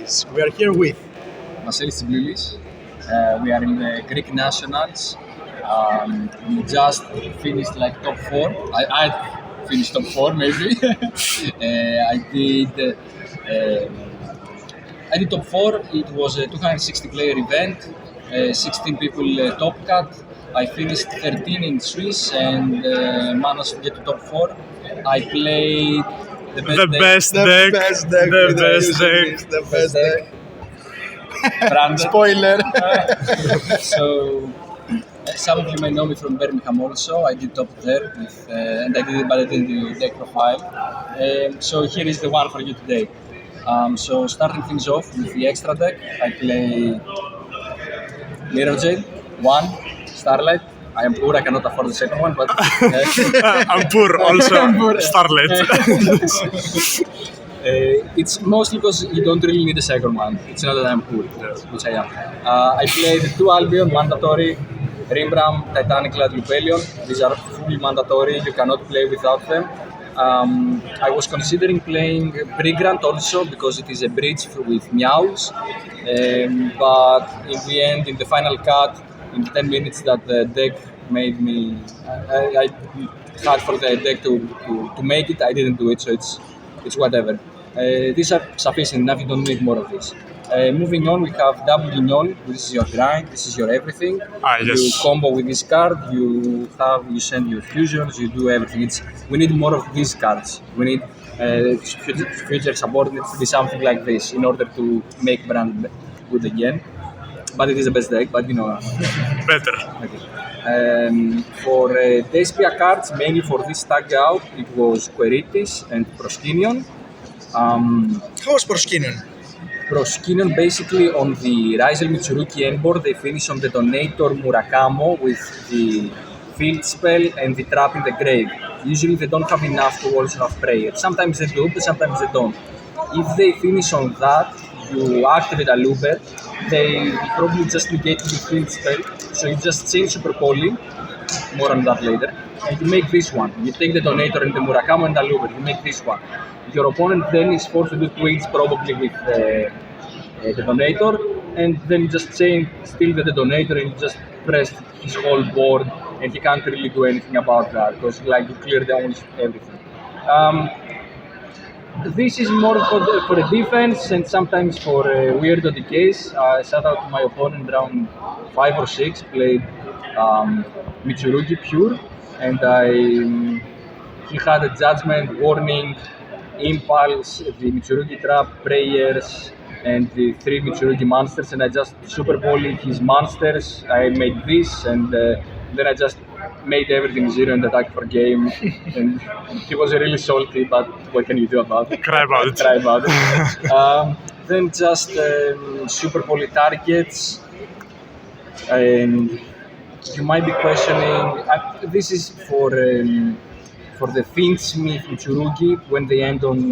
Vasilis. We are here with Vasilis. We are in the Greek nationals. We just finished like top four. I finished top four maybe. I did top four. It was a 260 player event. 16 people top cut. I finished 13 in Swiss and managed to get to top four. I played the best deck. the best deck. Spoiler. So some of you may know me from Birmingham also. I did top there with, and I did it, but I didn't do deck profile. So here is the one for you today. So starting things off with the extra deck, I play Mirror Jade, 1, Starlight. I am poor, I cannot afford the second one, but... I'm poor also, Starlight. It's mostly because you don't really need a second one. It's not that I'm poor, which I am. I played 2 Albion, mandatory, Rimbram, Titanic Clad Rebellion. These are fully mandatory, you cannot play without them. I was considering playing Brigrant also because it is a bridge with meows, but in the end, in the final cut, in 10 minutes that the deck made me, I had for the deck to make it, I didn't do it, so it's whatever. These are sufficient enough, you don't need more of this. Moving on, we have double Guignol. This is your grind, this is your everything. Yes. You combo with this card, you send your fusions, you do everything. We need more of these cards. We need future subordinates to be something like this in order to make brand good again. But it is the best deck, but you know. Better. Okay. For Despia cards, mainly for this tag out, it was Queritis and Proskinion. How was Proskinion? Proskinion basically on the Rizel Mitsurugi endboard, they finish on the Donator Murakamo with the field spell and the trap in the grave. Usually they don't have enough to also have prayer. Sometimes they do, but sometimes they don't. If they finish on that, you activate a looper, they probably just negate the field spell, so you just change Super Poly, more on that later, and you make this one. You take the Donator and the Murakamo and the looper, you make this one. Your opponent then is forced to do twins probably with the Donator, and then you just chain still the Donator and you just press his whole board, and he can't really do anything about that because like you clear down everything. This is more for the defense and sometimes for weirdo decays. I sat out to my opponent round 5 or 6, played Mitsurugi pure, and he had a judgment, warning, impulse, the Mitsurugi trap, prayers, and the 3 Mitsurugi monsters, and I just super bowling his monsters. I made this, and then I just made everything 0 and attack for game, and he was really salty, but what can you do about it? Cry about it. Cry about it. Then just super poly targets, and you might be questioning, this is for the Fiendsmith Mitsurugi when they end on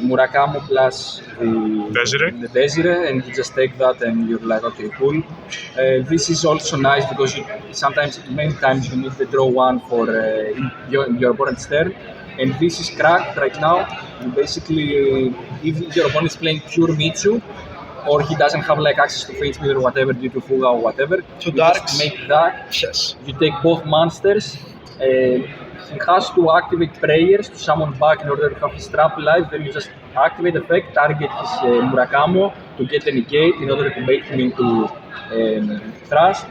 Murakamo plus the Desire, and you just take that and you're like, okay, cool. This is also nice because many times you need the draw one for your opponent's turn, and this is cracked right now. You basically, if your opponent is playing pure Mitsu, or he doesn't have like access to Fiendsmith or whatever due to Fuga or whatever, To you darks. just make that. Yes. You take both monsters. He has to activate prayers to summon back in order to have his trap alive. Then you just activate effect, target his Murakamo to get the negate in order to bait him into thrust.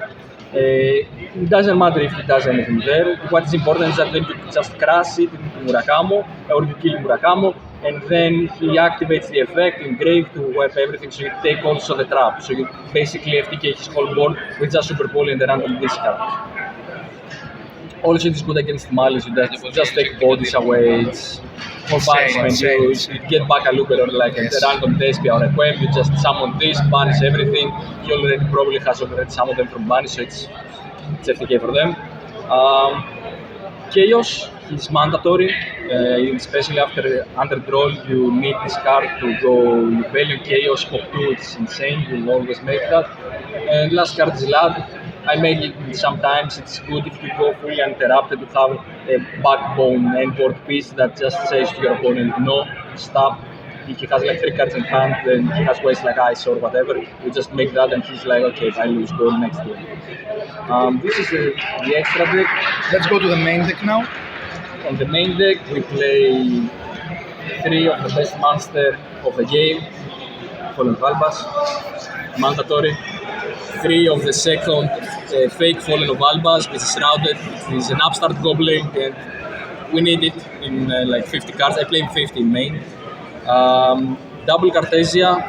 It doesn't matter if he does anything there. What is important is that then you just crash it into Murakamo, or you kill Murakamo, and then he activates the effect in grave to wipe everything, so you take also the trap. So you basically FTK his whole board with just Super Poly and the random discard. Also, it's good against Malice, you just take bodies away, it's more punishment, you get back a looper or like a random Despia or a Quem, you just summon this, banish everything. He already probably has already some of them from banish, so it's FTK for them. Chaos is mandatory, especially after underdraw, you need this card to go Rebellion, Chaos, Pop 2, it's insane, you always make that. And last card is Lad. I made it sometimes, it's good if you go fully uninterrupted to have a backbone endboard piece that just says to your opponent, no, stop, if he has like 3 cards in hand, then he has ways like ice or whatever. We just make that, and he's like, okay, if I lose, go next game. This is the extra deck. Let's go to the main deck now. On the main deck, we play 3 of the best monster of the game, Fallen Valbas, mandatory. 3 of the second fake Fallen of Valbas, which is routed. It is an upstart goblin, and we need it in like 50 cards. I play 50 in main. Double Cartesia,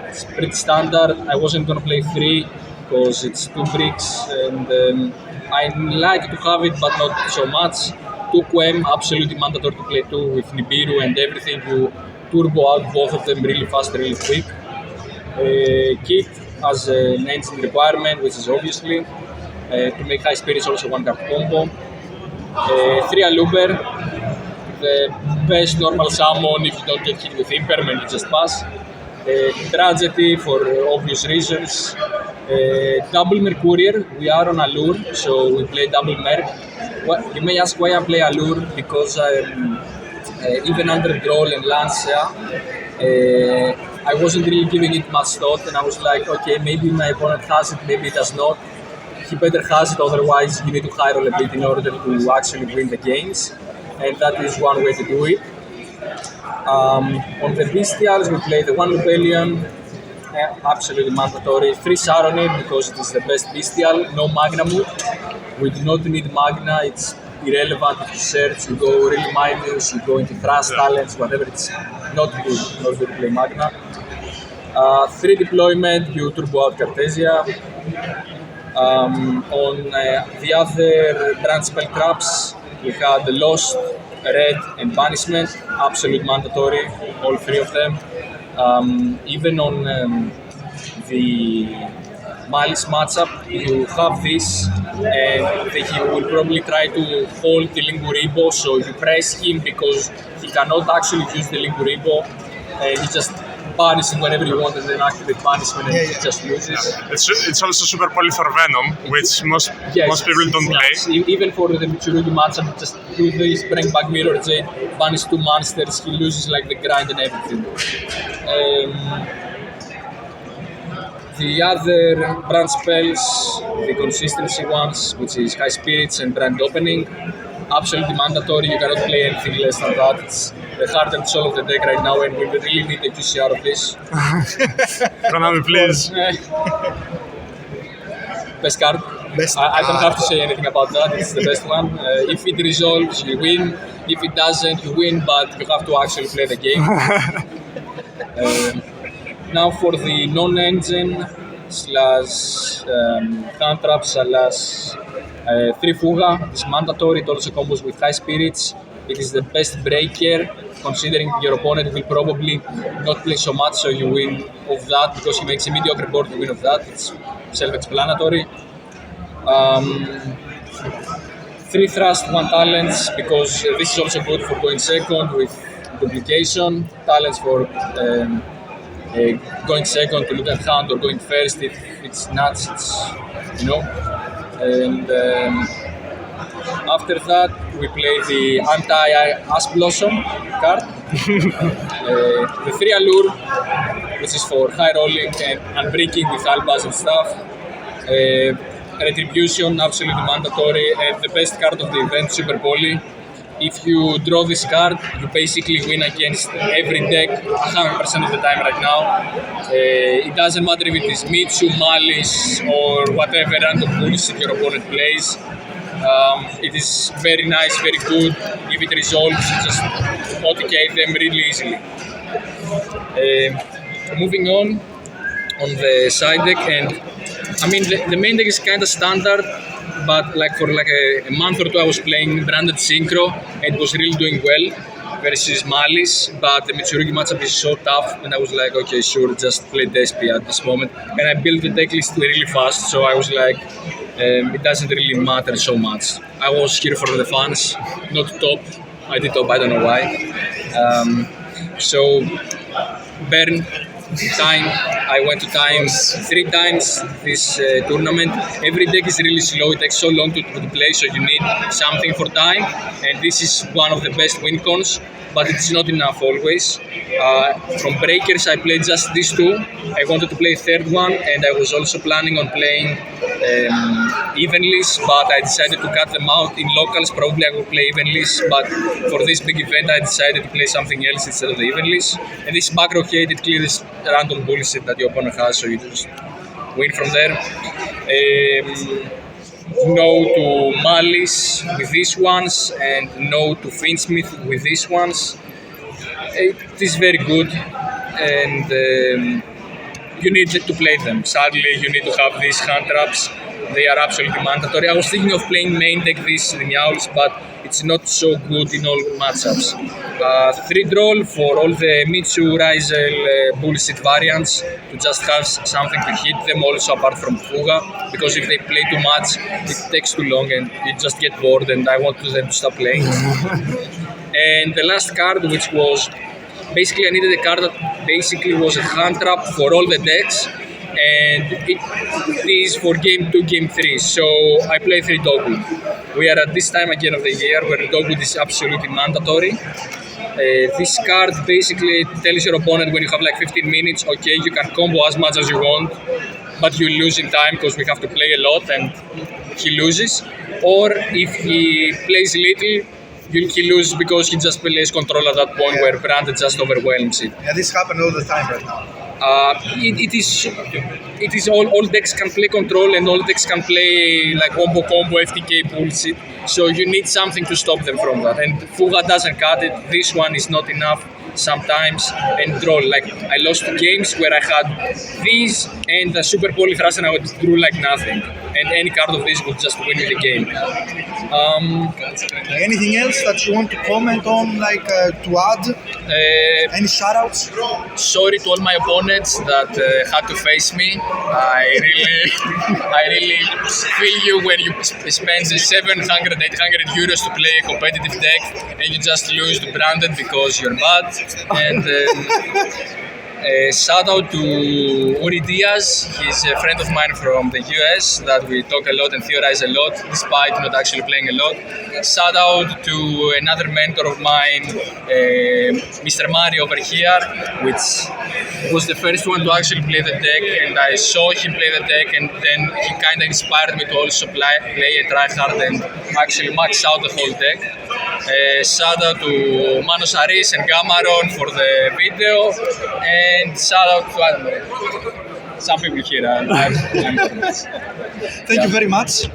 it's pretty standard. I wasn't gonna play 3 because it's 2 bricks, and I like to have it, but not so much. 2 Quem, absolutely mandatory to play 2 with Nibiru and everything. You turbo out both of them really fast, really quick. Kit as an engine requirement, which is obviously to make high spirits also 1 card combo. 3 Aluber, the best normal summon if you don't get hit with impermanent, you just pass. Tragedy for obvious reasons. Double Mercurier, we are on Allure, so we play double Merc. You may ask why I play Allure, because even under Droll and Lancia, I wasn't really giving it much thought, and I was like, okay, maybe my opponent has it, maybe it does not. He better has it, otherwise you need to high roll a bit in order to actually win the games, and that is one way to do it. On the Bestials, we play the 1 Lupelian, absolutely mandatory. 3 Saronid, because it is the best Bestial, no Magna move. We do not need Magna, it's irrelevant if you search, you go really minus, you go into Thrash talents, whatever, it's not good in order to play Magna. 3 Deployment, you turbo out Cartesia. On the other branch spell traps, we had the Lost, Red and Banishment, absolute mandatory, all 3 of them. Even on the Malice matchup, you have this, and he will probably try to hold the Linguribo, so you press him because he cannot actually use the Linguribo, and he just banishes whenever you want and then activate banishment and he just loses. It's also super poly for Venom, which most people don't play. Even for the Mitsurugi matchup, just do this, bring back Mirror Jade, banish 2 monsters, he loses like the grind and everything. The other branch spells, the consistency ones, which is High Spirits and Brand Opening, absolutely mandatory, you cannot play anything less than that. It's the heart and soul of the deck right now, and we really need a QCR of this. Konami, please. Best card. I don't have to say anything about that, it's the best one. If it resolves, you win. If it doesn't, you win, but you have to actually play the game. Now for the non-engine / hand trap / 3 Fuga, it's mandatory, it also combos with High Spirits. It is the best breaker, considering your opponent will probably not play so much, so you win of that, because he makes a mediocre board, you win of that, it's self-explanatory. 3 Thrust, 1 Talents, because this is also good for going second with duplication, talents for going second to look at hand or going first, it's nuts, it's, you know. And after that, we play the anti-Ash Blossom card, the 3 Allure, which is for high rolling and unbreaking with Albas and stuff. Retribution, absolutely mandatory, and the best card of the event, Super Poly. If you draw this card, you basically win against every deck 100% of the time right now. It doesn't matter if it is Mitsu, Malice, or whatever random bullshit your opponent plays. It is very nice, very good. If it resolves, you just OTK them really easily. Moving on the side deck, and I mean the main deck is kind of standard, but like for like a month or 2 I was playing Branded Synchro and it was really doing well versus Malice, but the Mitsurugi matchup is so tough, and I was like, okay, sure, just play Despia at this moment, and I built the deck list really fast, so I was like, it doesn't really matter so much. I was here for the fans, not top. I did top, I don't know why. So burn time, I went to times 3 times this tournament. Every deck is really slow. It takes so long to play, so you need something for time. And this is one of the best win cons, but it's not enough always. From breakers, I played just these two. I wanted to play a third one, and I was also planning on playing evenlies, but I decided to cut them out. In locals, probably I would play evenlies, but for this big event, I decided to play something else instead of the evenlies. And this back rotate, it clears random bullshit that your opponent has, so you just win from there. No to Malice with these ones, and no to Finsmith with these ones. It is very good, and you need to play them. Sadly, you need to have these hand traps. They are absolutely mandatory. I was thinking of playing main deck these Lineals, but it's not so good in all matchups. 3-draw for all the Mitsu, Rizel, bullshit variants, to just have something to hit them also apart from Fuga, because if they play too much, it takes too long and you just get bored, and I want them to stop playing. And the last card, which was basically I needed a card that basically was a hand trap for all the decks, and it is for game 2, game 3. So I play 3 Dogwood. We are at this time again of the year where Dogwood is absolutely mandatory. This card basically tells your opponent when you have like 15 minutes, okay, you can combo as much as you want, but you lose in time because we have to play a lot and he loses. Or if he plays little, he loses because he just plays control at that point where Branded just overwhelms it. Yeah, this happens all the time right now. It is all decks can play control, and all decks can play like combo FTK bullshit. So you need something to stop them from that. And Fuga doesn't cut it. This one is not enough sometimes. And draw, like I lost games where I had these and the Super Polythrash and I would drew like nothing. And any card of this would just win me the game. Anything else that you want to comment on, like to add? Any shoutouts? Sorry to all my opponents that had to face me. I really feel you when you spend 700, 800 euros to play a competitive deck and you just lose to Branded because you're bad. And shout out to Uri Diaz. He's a friend of mine from the US that we talk a lot and theorize a lot despite not actually playing a lot. Shout out to another mentor of mine, Mr. Mario over here, which was the first one to actually play the deck, and I saw him play the deck, and then he kind of inspired me to also play and try hard and actually max out the whole deck. Shout out to Manos Aris and Gamaron for the video, and shout out to some people here. Thank you very much.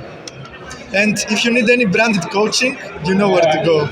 And if you need any branded coaching, you know where to go.